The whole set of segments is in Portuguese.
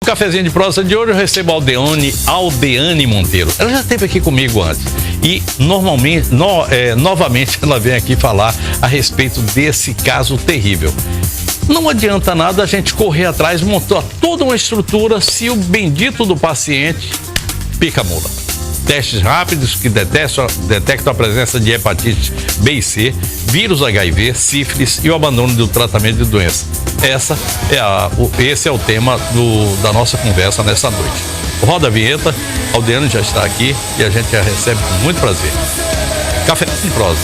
Cafezinho de prosa de hoje eu recebo a Aldeane Monteiro. Ela já esteve aqui comigo antes e novamente ela vem aqui falar a respeito desse caso terrível. Não adianta nada a gente correr atrás, montar toda uma estrutura se o bendito do paciente pica a mula. Testes rápidos que detectam a presença de hepatite B e C, vírus HIV, sífilis e o abandono do tratamento de doença. Esse é o tema da nossa conversa nessa noite. Roda a vinheta, a Aldeane já está aqui e a gente já recebe com muito prazer. Café em prosa.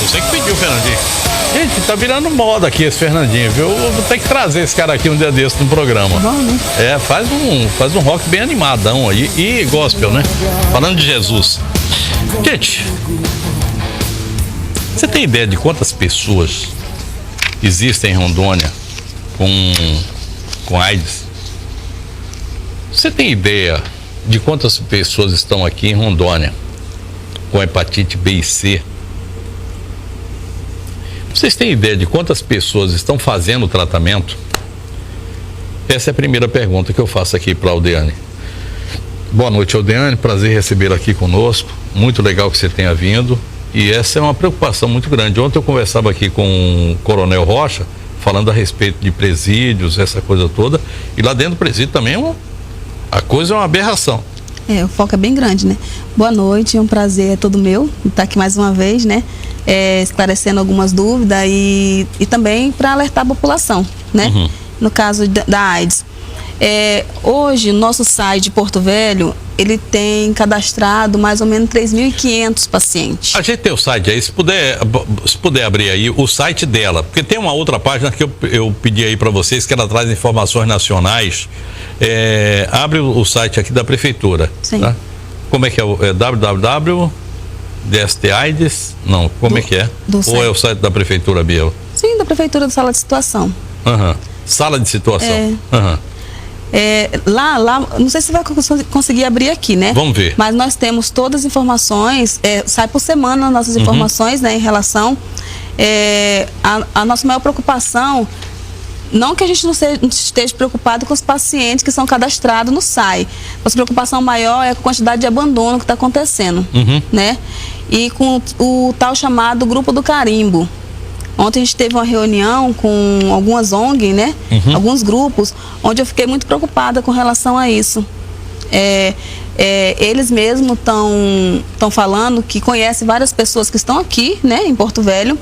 Você que pediu, Fernandinho. Gente, tá virando moda aqui esse Fernandinho, viu? Eu vou ter que trazer esse cara aqui um dia desse no programa. Bom, né? Faz um rock bem animadão aí. E gospel, né? Falando de Jesus. Gente, você tem ideia de quantas pessoas existem em Rondônia com AIDS? Você tem ideia de quantas pessoas estão aqui em Rondônia com hepatite B e C? Vocês têm ideia de quantas pessoas estão fazendo o tratamento? Essa é a primeira pergunta que eu faço aqui para a Aldeane. Boa noite, Aldeane. Prazer recebê-la aqui conosco. Muito legal que você tenha vindo. E essa é uma preocupação muito grande. Ontem eu conversava aqui com o Coronel Rocha, falando a respeito de presídios, essa coisa toda. E lá dentro do presídio também a coisa é uma aberração. O foco é bem grande, né? Boa noite, é um prazer, é todo meu estar aqui mais uma vez, né? Esclarecendo algumas dúvidas e também para alertar a população, né? Uhum. No caso da AIDS. Hoje, o nosso site de Porto Velho, ele tem cadastrado mais ou menos 3.500 pacientes. A gente tem o site aí, se puder abrir aí o site dela, porque tem uma outra página que eu pedi aí para vocês, que ela traz informações nacionais. Abre o site aqui da prefeitura. Sim. Tá? Como é que é? www.dstaids? Não, como é que é? Ou é o site da prefeitura, Bia? Sim, da prefeitura da Sala de Situação. Uhum. Sala de Situação. Uhum. Lá, não sei se vai conseguir abrir aqui, né? Vamos ver. Mas nós temos todas as informações, sai por semana as nossas informações, né, em relação a nossa maior preocupação, não que a gente não esteja preocupado com os pacientes que são cadastrados no SAI. Nossa preocupação maior é com a quantidade de abandono que está acontecendo, né? E com o tal chamado Grupo do Carimbo. Ontem a gente teve uma reunião com algumas ONG, né? Alguns grupos, onde eu fiquei muito preocupada com relação a isso. Eles mesmos estão falando que conhecem várias pessoas que estão aqui, né, em Porto Velho,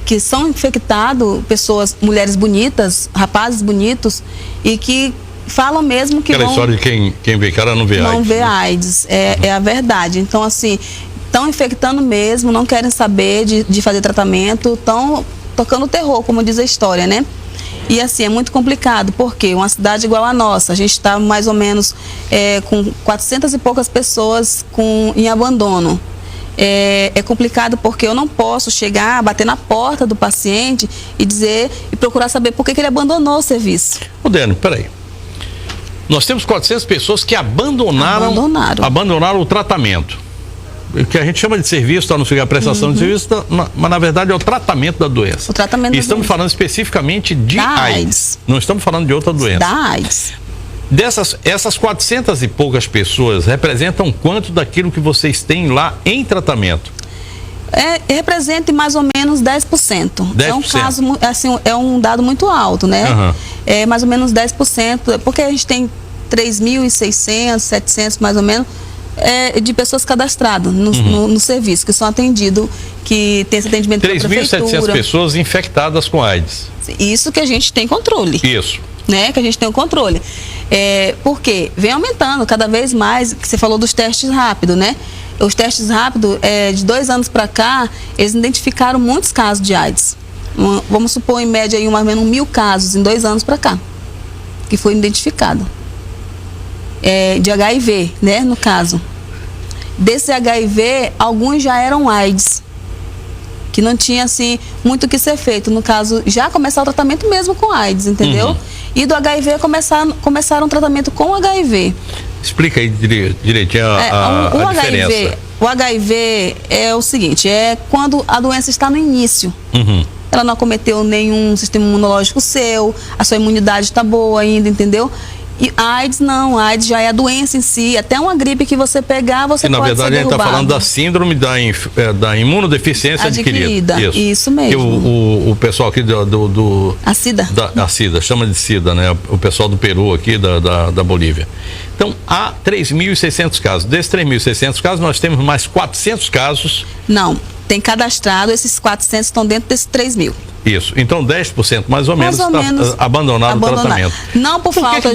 que são infectados, pessoas, mulheres bonitas, rapazes bonitos, e que falam mesmo que aquela história de quem vê cara não vê AIDS. Não vê AIDS, é a verdade. Então, assim, estão infectando mesmo, não querem saber de fazer tratamento, estão tocando terror, como diz a história, né? E assim, é muito complicado, porque uma cidade igual a nossa, a gente está mais ou menos com 400 e poucas pessoas em abandono. É complicado porque eu não posso chegar, bater na porta do paciente e procurar saber por que ele abandonou o serviço. Dani, peraí. Nós temos 400 pessoas que abandonaram o tratamento. O que a gente chama de serviço, está no a prestação de serviço, mas na verdade é o tratamento da doença. O tratamento e estamos falando especificamente de AIDS. Não estamos falando de outra doença. Da AIDS. Essas 400 e poucas pessoas representam quanto daquilo que vocês têm lá em tratamento? Representa mais ou menos 10%. 10%. É um caso, assim, é um dado muito alto, né? É mais ou menos 10%, porque a gente tem 3.600, 700 mais ou menos, de pessoas cadastradas no serviço, que são atendidos, que tem esse atendimento pela prefeitura. 3.700 pessoas infectadas com AIDS. Isso que a gente tem controle. Isso. Né, que a gente tem o controle. Porque vem aumentando cada vez mais, que você falou dos testes rápidos, né? Os testes rápidos, de 2 anos para cá, eles identificaram muitos casos de AIDS. Vamos supor, em média, aí, mais ou menos 1.000 casos em 2 anos para cá, que foi identificado. De HIV, né, no caso. Desse HIV, alguns já eram AIDS, que não tinha, assim, muito o que ser feito. No caso, já começar o tratamento mesmo com AIDS, entendeu? E do HIV começaram o tratamento com HIV. Explica aí direitinho a diferença. O HIV é o seguinte, é quando a doença está no início. Ela não acometeu nenhum sistema imunológico seu, a sua imunidade está boa ainda, entendeu? E AIDS não, AIDS já é a doença em si, até uma gripe que você pegar, você pode ser derrubado. Na verdade, a gente está falando da síndrome da imunodeficiência adquirida. Isso mesmo. Que o pessoal aqui A SIDA. A SIDA, chama de SIDA, né? O pessoal do Peru aqui, da Bolívia. Então, há 3.600 casos. Desses 3.600 casos, nós temos mais 400 casos. Não, tem cadastrado, esses 400 estão dentro desses 3.000. Isso, então 10% mais ou menos está abandonado o tratamento. Não por falta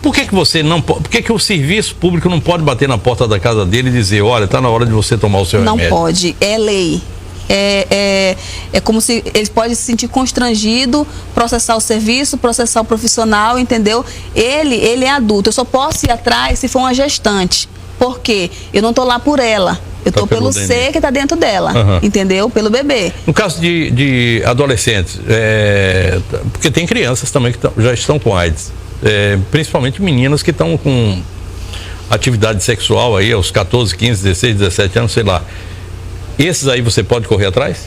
Por que o serviço público não pode bater na porta da casa dele e dizer, olha, está na hora de você tomar o seu remédio? Não pode, é lei. É como se ele pode se sentir constrangido, processar o serviço, processar o profissional, entendeu? Ele é adulto, eu só posso ir atrás se for uma gestante. Por quê? Eu não estou lá por ela. Eu estou pelo ser que está dentro dela, entendeu? Pelo bebê. No caso de adolescentes, porque tem crianças também que já estão com AIDS, principalmente meninas que estão com atividade sexual aí aos 14, 15, 16, 17 anos, sei lá. Esses aí você pode correr atrás?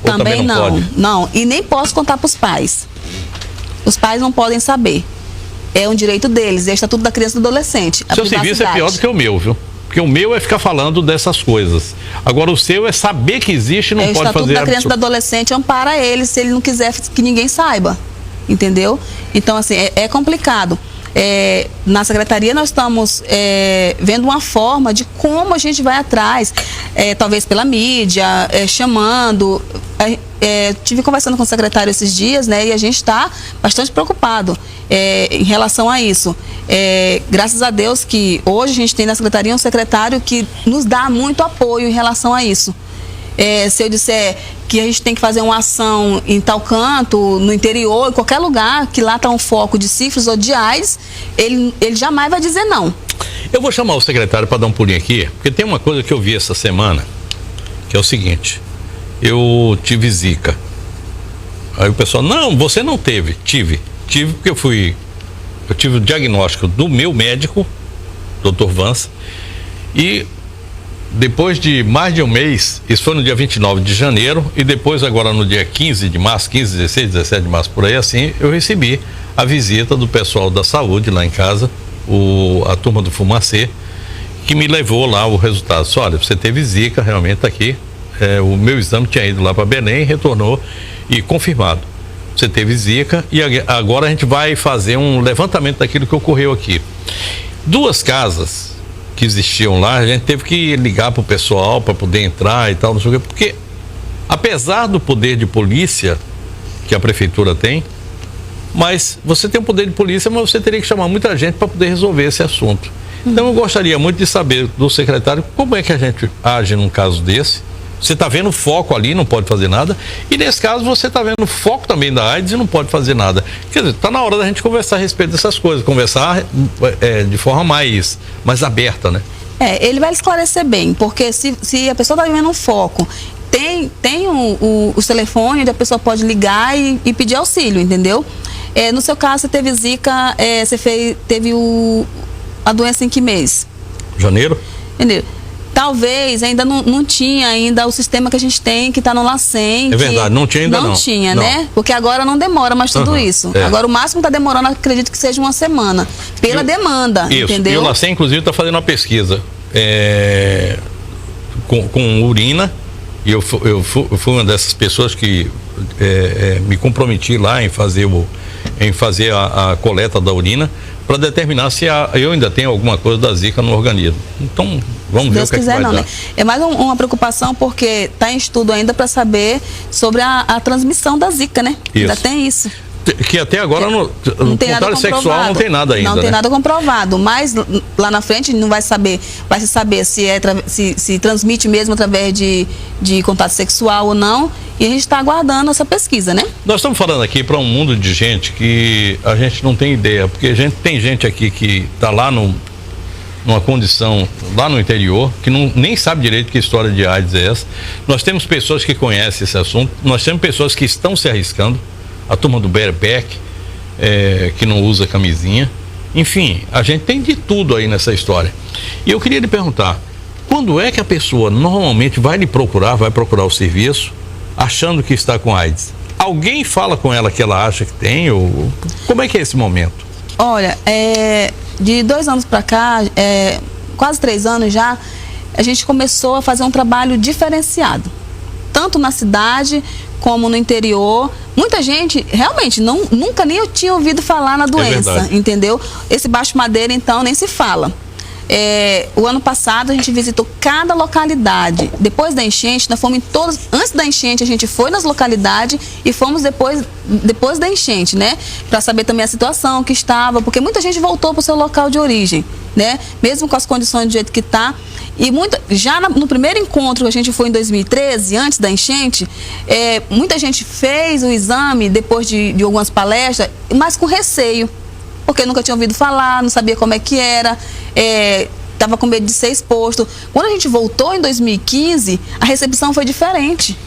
Também não pode? Não, e nem posso contar para os pais. Os pais não podem saber. É um direito deles, é o Estatuto da Criança e do Adolescente. Seu serviço é pior do que o meu, viu? Porque o meu é ficar falando dessas coisas. Agora o seu é saber que existe e não pode fazer... O Estatuto da Criança e do Adolescente ampara ele se ele não quiser que ninguém saiba. Entendeu? Então, assim, é complicado. Na secretaria nós estamos vendo uma forma de como a gente vai atrás, talvez pela mídia, chamando. Tive conversando com o secretário esses dias, né, e a gente está bastante preocupado em relação a isso. Graças a Deus que hoje a gente tem na secretaria um secretário que nos dá muito apoio em relação a isso. Se eu disser que a gente tem que fazer uma ação em tal canto, no interior, em qualquer lugar, que lá está um foco de sífilis ou de AIDS, ele jamais vai dizer não. Eu vou chamar o secretário para dar um pulinho aqui, porque tem uma coisa que eu vi essa semana, que é o seguinte: eu tive zika. Aí o pessoal, não, você não teve. Tive porque eu tive o diagnóstico do meu médico, Dr. Vance, e depois de mais de um mês, isso foi no dia 29 de janeiro, e depois agora no dia 15 de março, 15, 16, 17 de março, por aí assim, eu recebi a visita do pessoal da saúde lá em casa, a turma do Fumacê, que me levou lá o resultado. Só, olha, você teve zika, realmente está aqui, o meu exame tinha ido lá para Belém, retornou e confirmado. Você teve zika e agora a gente vai fazer um levantamento daquilo que ocorreu aqui. 2 casas que existiam lá, a gente teve que ligar para o pessoal para poder entrar e tal, não sei o quê, porque apesar do poder de polícia que a prefeitura tem, mas você tem um poder de polícia, mas você teria que chamar muita gente para poder resolver esse assunto. Então eu gostaria muito de saber do secretário como é que a gente age num caso desse. Você está vendo foco ali, não pode fazer nada, e nesse caso você está vendo foco também da AIDS e não pode fazer nada. Quer dizer, está na hora da gente conversar a respeito dessas coisas, conversar de forma mais aberta, né? Ele vai esclarecer bem, porque se a pessoa está vivendo um foco, tem o telefone onde a pessoa pode ligar e pedir auxílio, entendeu? No seu caso, você teve zika, teve a doença em que mês? Janeiro. Talvez ainda não tinha ainda o sistema que a gente tem, que está no LACEN. É verdade, não tinha ainda não. Não tinha, né? Porque agora não demora mais tudo isso. Agora o máximo está demorando, acredito que seja uma semana. Pela demanda, isso. Entendeu? E o LACEN, inclusive, está fazendo uma pesquisa com urina. E eu fui uma dessas pessoas que me comprometi lá em fazer a coleta da urina para determinar se eu ainda tenho alguma coisa da zika no organismo. Então, vamos ver o que é que vai dar. Né? É mais uma preocupação porque está em estudo ainda para saber sobre a transmissão da zika, né? Isso. Ainda tem isso. Que até agora no contato sexual não tem nada ainda. Não tem nada comprovado, mas lá na frente não vai saber, vai se saber se transmite mesmo através de contato sexual ou não, e a gente está aguardando essa pesquisa, né? Nós estamos falando aqui para um mundo de gente que a gente não tem ideia, porque tem gente aqui que está lá no numa condição lá no interior, que nem sabe direito que história de AIDS é essa. Nós temos pessoas que conhecem esse assunto, nós temos pessoas que estão se arriscando, a turma do bareback, que não usa camisinha. Enfim, a gente tem de tudo aí nessa história. E eu queria lhe perguntar, quando é que a pessoa normalmente vai procurar o serviço, achando que está com AIDS? Alguém fala com ela que ela acha que tem? Ou como é que é esse momento? Olha, de 2 anos para cá, quase 3 anos já, a gente começou a fazer um trabalho diferenciado. Tanto na cidade como no interior. Muita gente, realmente, nunca nem eu tinha ouvido falar na doença, entendeu? Esse baixo madeira, então, nem se fala. O ano passado a gente visitou cada localidade. Depois da enchente, nós fomos em todas. Antes da enchente, a gente foi nas localidades e fomos depois da enchente, né? Para saber também a situação que estava, porque muita gente voltou para o seu local de origem, né? Mesmo com as condições do jeito que está. E já no primeiro encontro que a gente foi em 2013, antes da enchente, muita gente fez o exame depois de algumas palestras, mas com receio. Porque nunca tinha ouvido falar, não sabia como é que era, estava com medo de ser exposto. Quando a gente voltou em 2015, a recepção foi diferente.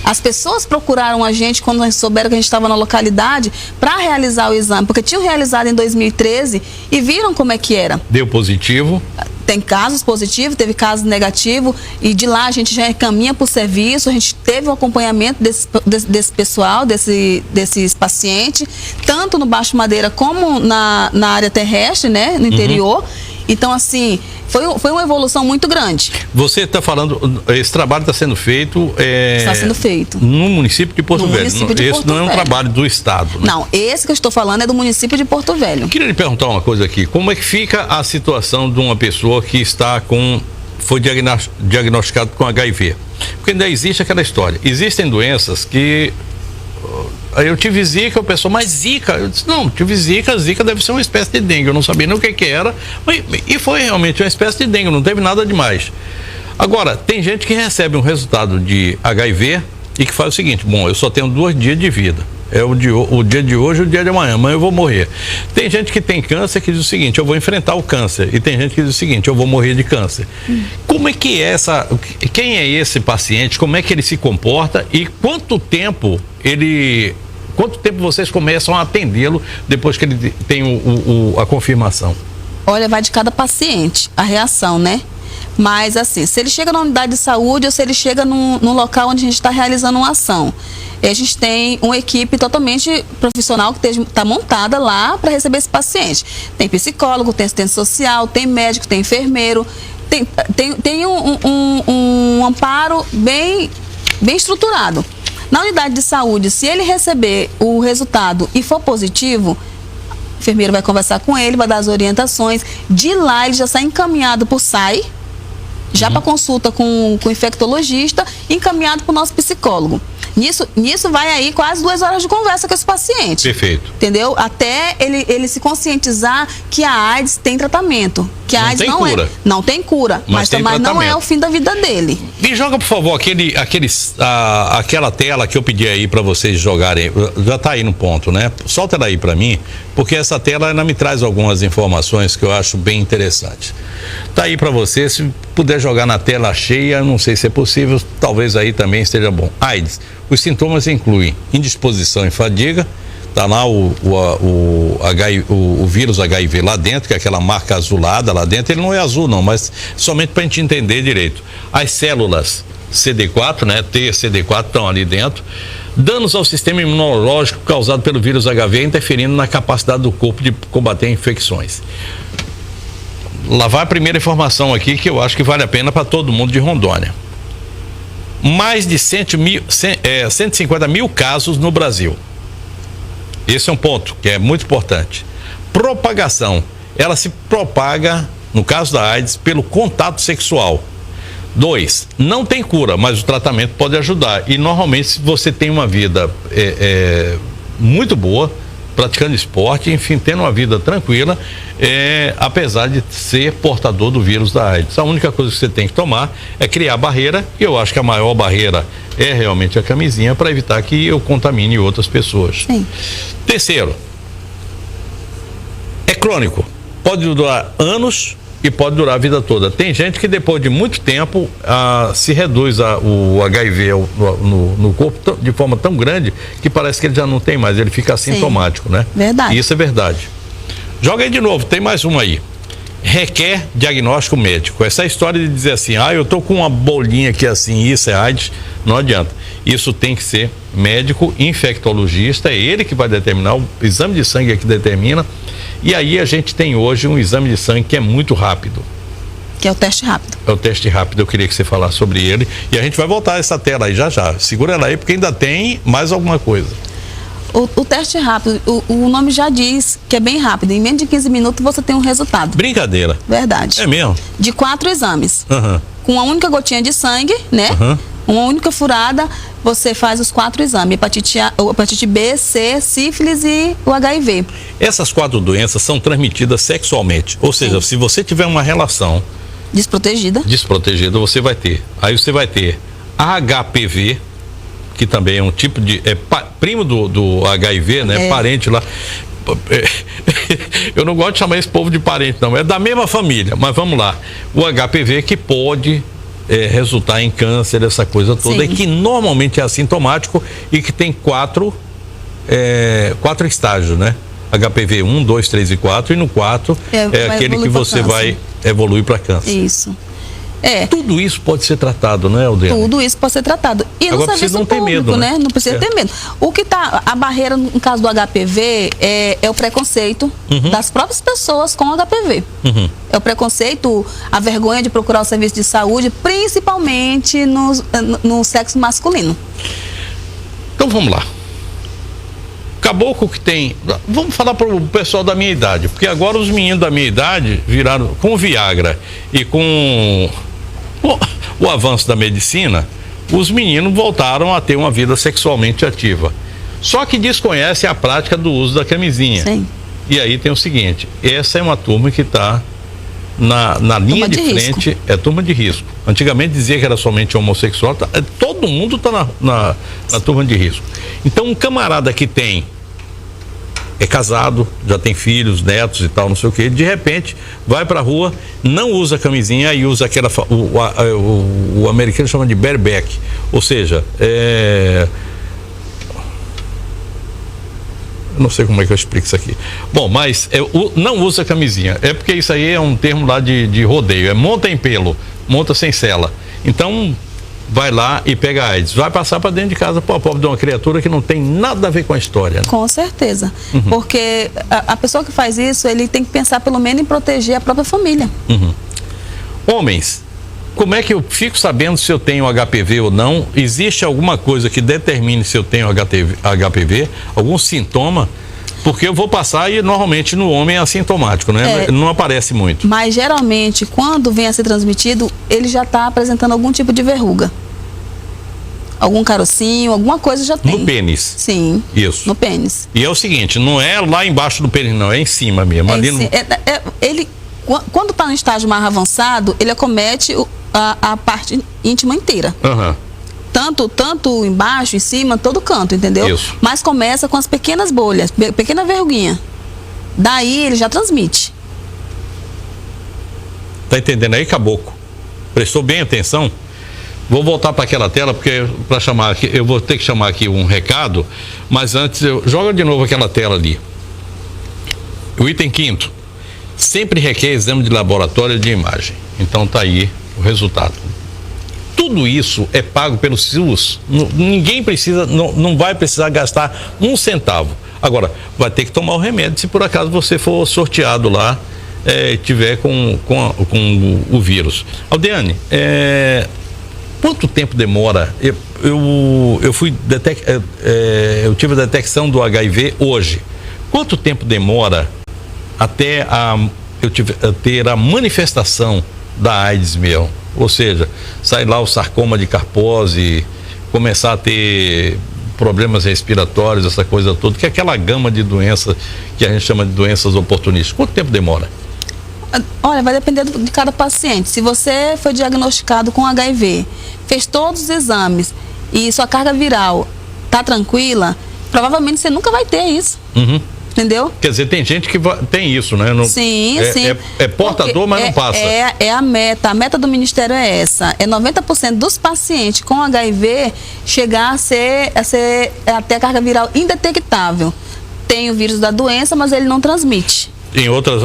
As pessoas procuraram a gente quando souberam que a gente estava na localidade para realizar o exame, porque tinham realizado em 2013 e viram como é que era. Deu positivo? Tem casos positivos, teve casos negativos, e de lá a gente já encaminha para o serviço, a gente teve o acompanhamento desse pessoal, desses pacientes, tanto no Baixo Madeira como na área terrestre, né, no interior. Então, assim, foi uma evolução muito grande. Você está falando, esse trabalho está sendo feito... Está sendo feito. No município de Porto Velho. Esse não é um trabalho do Estado, né? Não, esse que eu estou falando é do município de Porto Velho. Eu queria lhe perguntar uma coisa aqui. Como é que fica a situação de uma pessoa que foi diagnosticado com HIV? Porque ainda existe aquela história. Existem doenças que... Eu tive zika, o pessoal, mas zika? Eu disse, não, tive zika deve ser uma espécie de dengue. Eu não sabia nem o que era, e foi realmente uma espécie de dengue, não teve nada demais. Agora, tem gente que recebe um resultado de HIV e que faz o seguinte: bom, eu só tenho 2 dias de vida. É o dia de hoje e o dia de amanhã. Amanhã eu vou morrer. Tem gente que tem câncer que diz o seguinte: eu vou enfrentar o câncer. E tem gente que diz o seguinte: eu vou morrer de câncer. Como é que é quem é esse paciente? Como é que ele se comporta? E quanto tempo vocês começam a atendê-lo depois que ele tem a confirmação? Olha, vai de cada paciente a reação, né? Mas assim, se ele chega na unidade de saúde ou se ele chega num local onde a gente está realizando uma ação, a gente tem uma equipe totalmente profissional que está montada lá para receber esse paciente. Tem psicólogo, tem assistente social, tem médico, tem enfermeiro, tem um amparo bem estruturado. Na unidade de saúde, se ele receber o resultado e for positivo, o enfermeiro vai conversar com ele, vai dar as orientações. De lá, ele já sai encaminhado por SAI, já para consulta com o infectologista, encaminhado para o nosso psicólogo. Nisso vai aí quase 2 horas de conversa com esse paciente. Perfeito. Entendeu? Até ele se conscientizar que a AIDS tem tratamento. Que a AIDS não tem cura, mas não é o fim da vida dele. Me joga, por favor, aquela tela que eu pedi aí para vocês jogarem. Já está aí no ponto, né? Solta ela aí para mim, porque essa tela ela me traz algumas informações que eu acho bem interessantes. Tá aí para você, se puder jogar na tela cheia, não sei se é possível, talvez aí também esteja bom. AIDS. Os sintomas incluem indisposição e fadiga. Está lá o vírus HIV lá dentro, que é aquela marca azulada lá dentro. Ele não é azul não, mas somente para a gente entender direito. As células CD4, né, T, CD4 estão ali dentro. Danos ao sistema imunológico causado pelo vírus HIV, interferindo na capacidade do corpo de combater infecções. Lá vai a primeira informação aqui que eu acho que vale a pena para todo mundo de Rondônia. Mais de 150 mil casos no Brasil. Esse é um ponto que é muito importante. Propagação. Ela se propaga, no caso da AIDS, pelo contato sexual. 2, não tem cura, mas o tratamento pode ajudar. E normalmente, se você tem uma vida muito boa, praticando esporte, enfim, tendo uma vida tranquila, apesar de ser portador do vírus da AIDS. A única coisa que você tem que tomar é criar barreira, e eu acho que a maior barreira é realmente a camisinha, para evitar que eu contamine outras pessoas. Sim. Terceiro, é crônico. Pode durar anos e pode durar a vida toda. Tem gente que depois de muito tempo se reduz o HIV no corpo de forma tão grande que parece que ele já não tem mais, ele fica assintomático, né? Verdade. Isso é verdade. Joga aí de novo, tem mais uma aí. Requer diagnóstico médico. Essa história de dizer assim, eu tô com uma bolinha aqui assim, isso é AIDS, não adianta. Isso tem que ser médico infectologista, é ele que vai determinar, o exame de sangue é que determina. E aí a gente tem hoje um exame de sangue que é muito rápido. Que é o teste rápido. É o teste rápido, eu queria que você falasse sobre ele. E a gente vai voltar a essa tela aí já. Segura ela aí, porque ainda tem mais alguma coisa. O teste rápido, o nome já diz que é bem rápido. Em menos de 15 minutos você tem um resultado. Brincadeira. Verdade. É mesmo? De 4 exames. Com uma única gotinha de sangue, né? Uma única furada, você faz os 4 exames. Hepatite B, C, sífilis e o HIV. Essas 4 doenças são transmitidas sexualmente. Ou seja, se você tiver uma relação desprotegida, você vai ter. Aí você vai ter HPV, que também é um tipo de... primo do HIV, né? Parente lá. Eu não gosto de chamar esse povo de parente, não. É da mesma família, mas vamos lá. O HPV que pode resultar em câncer, essa coisa toda, e que normalmente é assintomático e que tem 4 estágios, né? HPV 1, 2, 3 e 4, e no 4 é aquele que você vai evoluir para câncer. Isso. Tudo isso pode ser tratado, não é, Aldeane? Tudo isso pode ser tratado. E agora no serviço público, medo, né? Não precisa ter medo. O que tá, a barreira no caso do HPV é o preconceito das próprias pessoas com HPV. É o preconceito, a vergonha de procurar o serviço de saúde, principalmente no sexo masculino. Então vamos lá. Caboclo que tem... Vamos falar para o pessoal da minha idade, porque agora os meninos da minha idade viraram com o Viagra e com o avanço da medicina, os meninos voltaram a ter uma vida sexualmente ativa. Só que desconhecem a prática do uso da camisinha. Sim. E aí tem o seguinte, essa é uma turma que está na linha de frente, é turma de risco. Antigamente dizia que era somente homossexual, todo mundo está na turma de risco. Então um camarada que é casado, já tem filhos, netos e tal, não sei o que, de repente vai pra rua, não usa camisinha e usa aquela, o americano chama de bareback, ou seja, não sei como é que eu explico isso aqui. Bom, mas não usa camisinha. É porque isso aí é um termo lá de rodeio. Monta em pelo, monta sem sela. Então, vai lá e pega a AIDS. Vai passar para dentro de casa para o pobre de uma criatura que não tem nada a ver com a história. Né? Com certeza. Porque a pessoa que faz isso, ele tem que pensar pelo menos em proteger a própria família. Homens, como é que eu fico sabendo se eu tenho HPV ou não? Existe alguma coisa que determine se eu tenho HPV? Algum sintoma? Porque eu vou passar e normalmente no homem é assintomático, né? Não aparece muito. Mas geralmente, quando vem a ser transmitido, ele já está apresentando algum tipo de verruga. Algum carocinho, alguma coisa já tem. No pênis? Sim. Isso. No pênis. E é o seguinte, não é lá embaixo do pênis, não, é em cima mesmo. Quando está no estágio mais avançado, ele acomete a parte íntima inteira. Tanto embaixo, em cima, todo canto, entendeu? Isso. Mas começa com as pequenas bolhas, pequena verruguinha. Daí ele já transmite. Tá entendendo aí, Caboclo? Prestou bem atenção? Vou voltar para aquela tela, porque para chamar aqui, eu vou ter que chamar aqui um recado, mas antes, joga de novo aquela tela ali. O item 5º. Sempre requer exame de laboratório de imagem. Então tá aí o resultado. Tudo isso é pago pelo SUS. Ninguém precisa, não vai precisar gastar um centavo. Agora, vai ter que tomar o remédio se por acaso você for sorteado lá, tiver com o vírus. Aldeane, quanto tempo demora? Eu tive a detecção do HIV hoje. Quanto tempo demora até eu ter a manifestação da AIDS mesmo? Ou seja, sai lá o sarcoma de Kaposi, começar a ter problemas respiratórios, essa coisa toda, que é aquela gama de doenças que a gente chama de doenças oportunistas. Quanto tempo demora? Olha, vai depender de cada paciente. Se você foi diagnosticado com HIV, fez todos os exames e sua carga viral está tranquila, provavelmente você nunca vai ter isso. entendeu? Quer dizer, tem gente que tem isso, né? Sim. É portador, porque mas não passa. É a meta do Ministério é essa, é 90% dos pacientes com HIV chegar a ser até a carga viral indetectável. Tem o vírus da doença, mas ele não transmite. Em outras,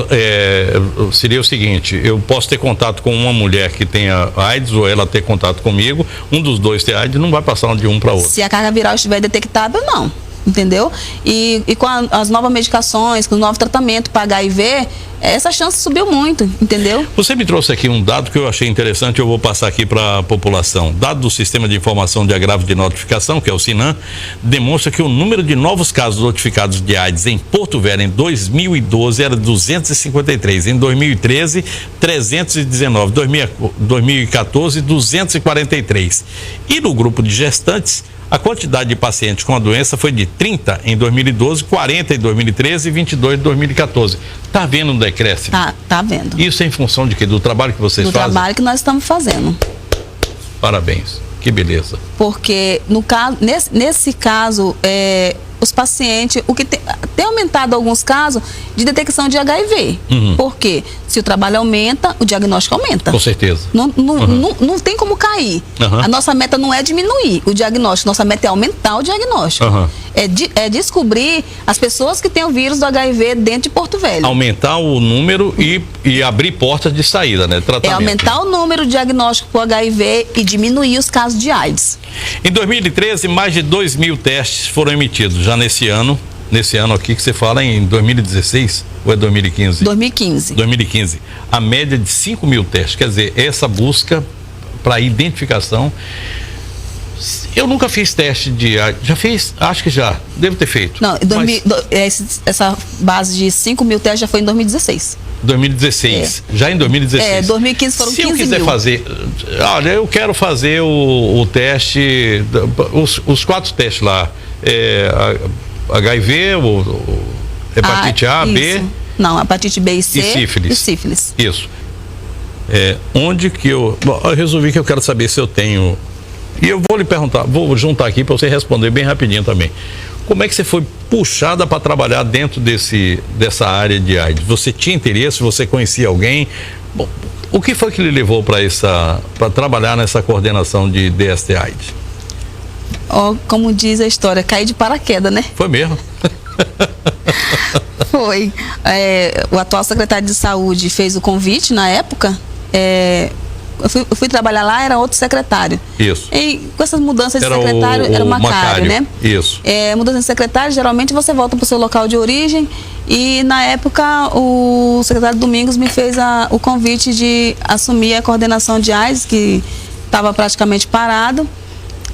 seria o seguinte, eu posso ter contato com uma mulher que tenha AIDS, ou ela ter contato comigo, um dos dois ter AIDS, não vai passar de um para outro. Se a carga viral estiver detectável, não. Entendeu? E com as novas medicações, com o novo tratamento para HIV, essa chance subiu muito, entendeu? Você me trouxe aqui um dado que eu achei interessante, eu vou passar aqui para a população. Dado do Sistema de Informação de Agravo de Notificação, que é o SINAM, demonstra que o número de novos casos notificados de AIDS em Porto Velho em 2012 era 253, em 2013, 319, 2014, 243. E no grupo de gestantes, a quantidade de pacientes com a doença foi de 30 em 2012, 40 em 2013 e 22 em 2014. Está vendo um decréscimo? Tá vendo. Isso é em função de quê? Do trabalho que vocês fazem? Do trabalho que nós estamos fazendo. Parabéns. Que beleza. Porque no caso, nesse caso, os pacientes, o que tem aumentado alguns casos de detecção de HIV. Porque se o trabalho aumenta, o diagnóstico aumenta. Com certeza. Não tem como cair. A nossa meta não é diminuir o diagnóstico, nossa meta é aumentar o diagnóstico. É descobrir as pessoas que têm o vírus do HIV dentro de Porto Velho. Aumentar o número e abrir portas de saída, né? Tratamento. É aumentar o número de diagnóstico por HIV e diminuir os casos de AIDS. Em 2013, mais de 2.000 testes foram emitidos. Já nesse ano aqui que você fala em 2016 ou é 2015? 2015. 2015. A média de 5.000 testes. Quer dizer, essa busca para identificação. Eu nunca fiz teste de AIDS. Já fiz? Acho que já. Devo ter feito. Não, essa base de 5.000 testes já foi em 2016. 2016. Já em 2016. 2015 foram 15 mil. Se eu quiser fazer, olha, eu quero fazer o teste, os 4 testes lá, HIV, hepatite A, isso. B. Não, hepatite B e C. E sífilis. Isso. Onde que eu resolvi que eu quero saber se eu tenho. E eu vou lhe perguntar, vou juntar aqui para você responder bem rapidinho também. Como é que você foi puxada para trabalhar dentro dessa área de AIDS? Você tinha interesse? Você conhecia alguém? Bom, o que foi que lhe levou para trabalhar nessa coordenação de DST-AIDS? Como diz a história, caí de paraquedas, né? Foi mesmo? Foi. O atual secretário de Saúde fez o convite na época. Eu fui trabalhar lá, era outro secretário. Isso. E com essas mudanças de secretário, era o Macário, né? Isso. Mudança de secretário, geralmente você volta para o seu local de origem. E na época, o secretário Domingos me fez o convite de assumir a coordenação de AIDS, que estava praticamente parado.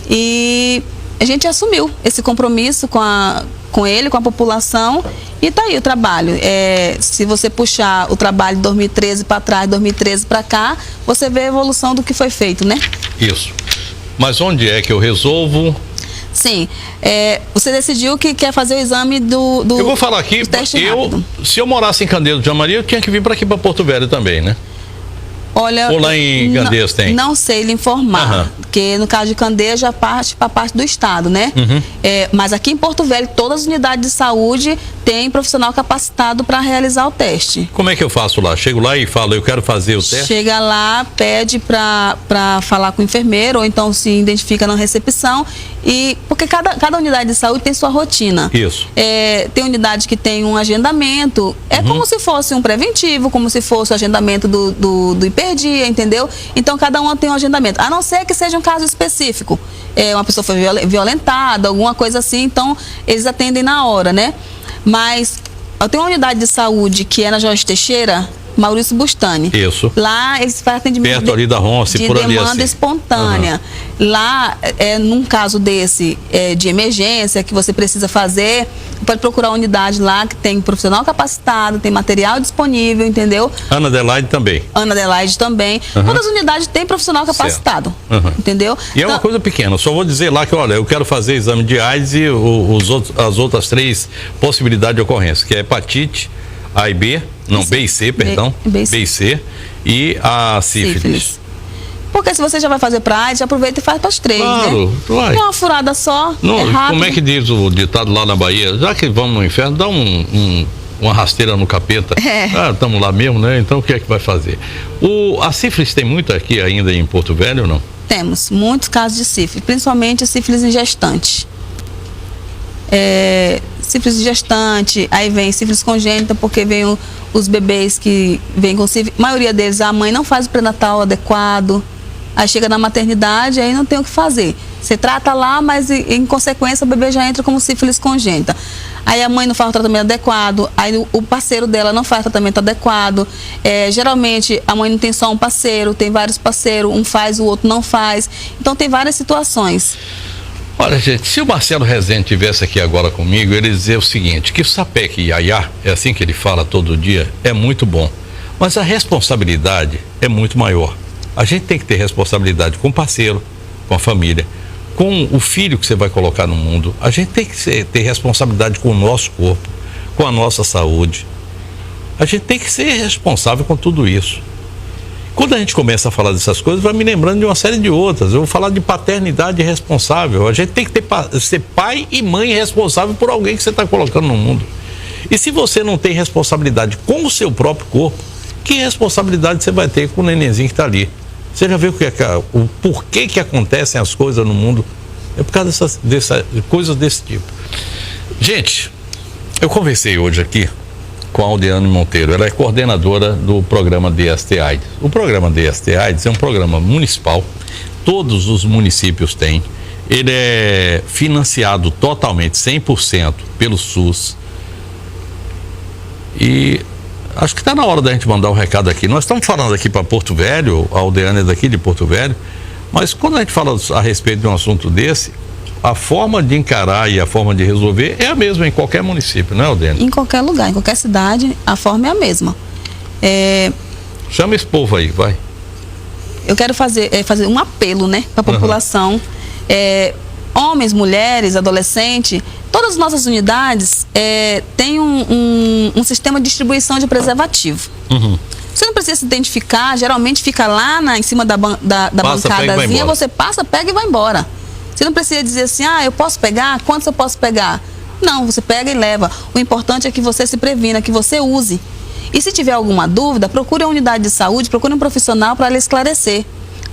E a gente assumiu esse compromisso com ele, com a população. E tá aí o trabalho. Se você puxar o trabalho de 2013 para trás, 2013 para cá, você vê a evolução do que foi feito, né? Isso. Mas onde é que eu resolvo? Sim. Você decidiu que quer fazer o exame do eu vou falar aqui, se eu morasse em Candeiro de Maria, eu tinha que vir para aqui, para Porto Velho também, né? Olha, ou lá em Candeias tem? Não sei lhe informar, porque no caso de Candeias já parte para a parte do estado, né? Mas aqui em Porto Velho, todas as unidades de saúde têm profissional capacitado para realizar o teste. Como é que eu faço lá? Chego lá e falo, eu quero fazer o teste? Chega lá, pede para falar com o enfermeiro, ou então se identifica na recepção, porque cada unidade de saúde tem sua rotina. Isso. Tem unidade que tem um agendamento, como se fosse um preventivo, como se fosse o agendamento do hiperdia, entendeu? Então cada um tem um agendamento, a não ser que seja um caso específico. Uma pessoa foi violentada, alguma coisa assim, então eles atendem na hora, né? Mas eu tenho uma unidade de saúde que é na Jorge Teixeira, Maurício Bustani. Isso. Lá eles fazem atendimento perto ali da Ronce, de por ali demanda assim. espontânea. Lá, num caso desse de emergência que você precisa fazer, pode procurar uma unidade lá que tem profissional capacitado, tem material disponível, entendeu? Ana Adelaide também. Ana Adelaide também. Todas as unidades têm profissional capacitado, entendeu? E então, é uma coisa pequena, só vou dizer lá que, olha, eu quero fazer exame de AIDS e as outras 3 possibilidades de ocorrência, que é hepatite, A e B, não, B e C, perdão, B e C, e a sífilis. Porque se você já vai fazer pra AIDS, já aproveita e faz para as 3, Claro, né? vai. É uma furada só, Não, é rápido. como é que diz o ditado lá na Bahia? Já que vamos no inferno, dá uma rasteira no capeta. Estamos lá mesmo, né? Então o que é que vai fazer? A sífilis tem muito aqui ainda em Porto Velho ou não? Temos muitos casos de sífilis, principalmente sífilis em gestante. Sífilis em gestante, aí vem sífilis congênita, porque vem os bebês que vêm com sífilis. A maioria deles, a mãe não faz o pré-natal adequado. Aí chega na maternidade, aí não tem o que fazer. Você trata lá, mas em consequência o bebê já entra como sífilis congênita. Aí a mãe não faz o tratamento adequado, aí o parceiro dela não faz o tratamento adequado. Geralmente a mãe não tem só um parceiro, tem vários parceiros, um faz, o outro não faz. Então tem várias situações. Olha, gente, se o Marcelo Rezende estivesse aqui agora comigo, ele ia dizer o seguinte, que o Sapec Iaiá, é assim que ele fala todo dia, é muito bom. Mas a responsabilidade é muito maior. A gente tem que ter responsabilidade com o parceiro, com a família, com o filho que você vai colocar no mundo. A gente tem que ter responsabilidade com o nosso corpo, com a nossa saúde. A gente tem que ser responsável com tudo isso. Quando a gente começa a falar dessas coisas, vai me lembrando de uma série de outras. Eu vou falar de paternidade responsável. A gente tem que ser pai e mãe responsável por alguém que você está colocando no mundo. E se você não tem responsabilidade com o seu próprio corpo, que responsabilidade você vai ter com o nenenzinho que está ali? Você já viu o porquê que acontecem as coisas no mundo? É por causa dessas coisas desse tipo. Gente, eu conversei hoje aqui com a Aldeane Monteiro. Ela é coordenadora do programa DST-AIDS. O programa DST-AIDS é um programa municipal, todos os municípios têm. Ele é financiado totalmente, 100% pelo SUS. E acho que está na hora da gente mandar um recado aqui. Nós estamos falando aqui para Porto Velho, a Aldeane é daqui de Porto Velho, mas quando a gente fala a respeito de um assunto desse, a forma de encarar e a forma de resolver é a mesma em qualquer município, não é, Aldeane? Em qualquer lugar, em qualquer cidade, a forma é a mesma. Chama esse povo aí, vai. Eu quero fazer um apelo, né, para a população. Homens, mulheres, adolescentes, todas as nossas unidades têm um sistema de distribuição de preservativo. Você não precisa se identificar, geralmente fica lá em cima da bancadazinha, você passa, pega e vai embora. Você não precisa dizer assim, eu posso pegar? Quantos eu posso pegar? Não, você pega e leva. O importante é que você se previna, que você use. E se tiver alguma dúvida, procure a unidade de saúde, procure um profissional para lhe esclarecer.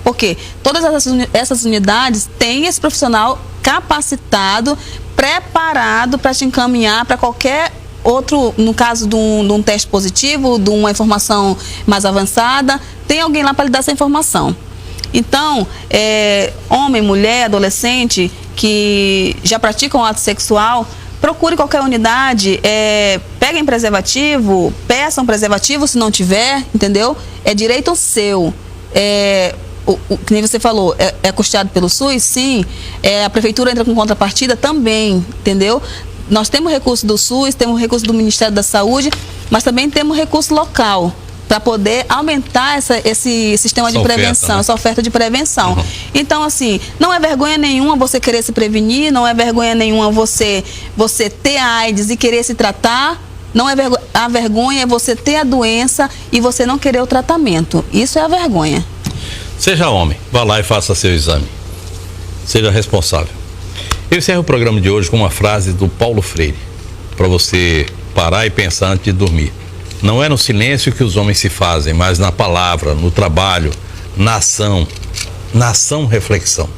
Porque todas essas unidades têm esse profissional capacitado, preparado para te encaminhar para qualquer outro, no caso de um teste positivo, de uma informação mais avançada, tem alguém lá para lhe dar essa informação. Então, homem, mulher, adolescente que já praticam ato sexual, procure qualquer unidade, peguem preservativo, peçam preservativo se não tiver, entendeu? É direito seu. Que nem você falou, é custeado pelo SUS? Sim. A prefeitura entra com contrapartida também, entendeu? Nós temos recurso do SUS, temos recurso do Ministério da Saúde, mas também temos recurso local para poder aumentar esse sistema de prevenção, essa oferta de prevenção. Então, assim, não é vergonha nenhuma você querer se prevenir, não é vergonha nenhuma você ter a AIDS e querer se tratar, não é a vergonha é você ter a doença e você não querer o tratamento. Isso é a vergonha. Seja homem, vá lá e faça seu exame. Seja responsável. Eu encerro o programa de hoje com uma frase do Paulo Freire, para você parar e pensar antes de dormir. Não é no silêncio que os homens se fazem, mas na palavra, no trabalho, na ação reflexão.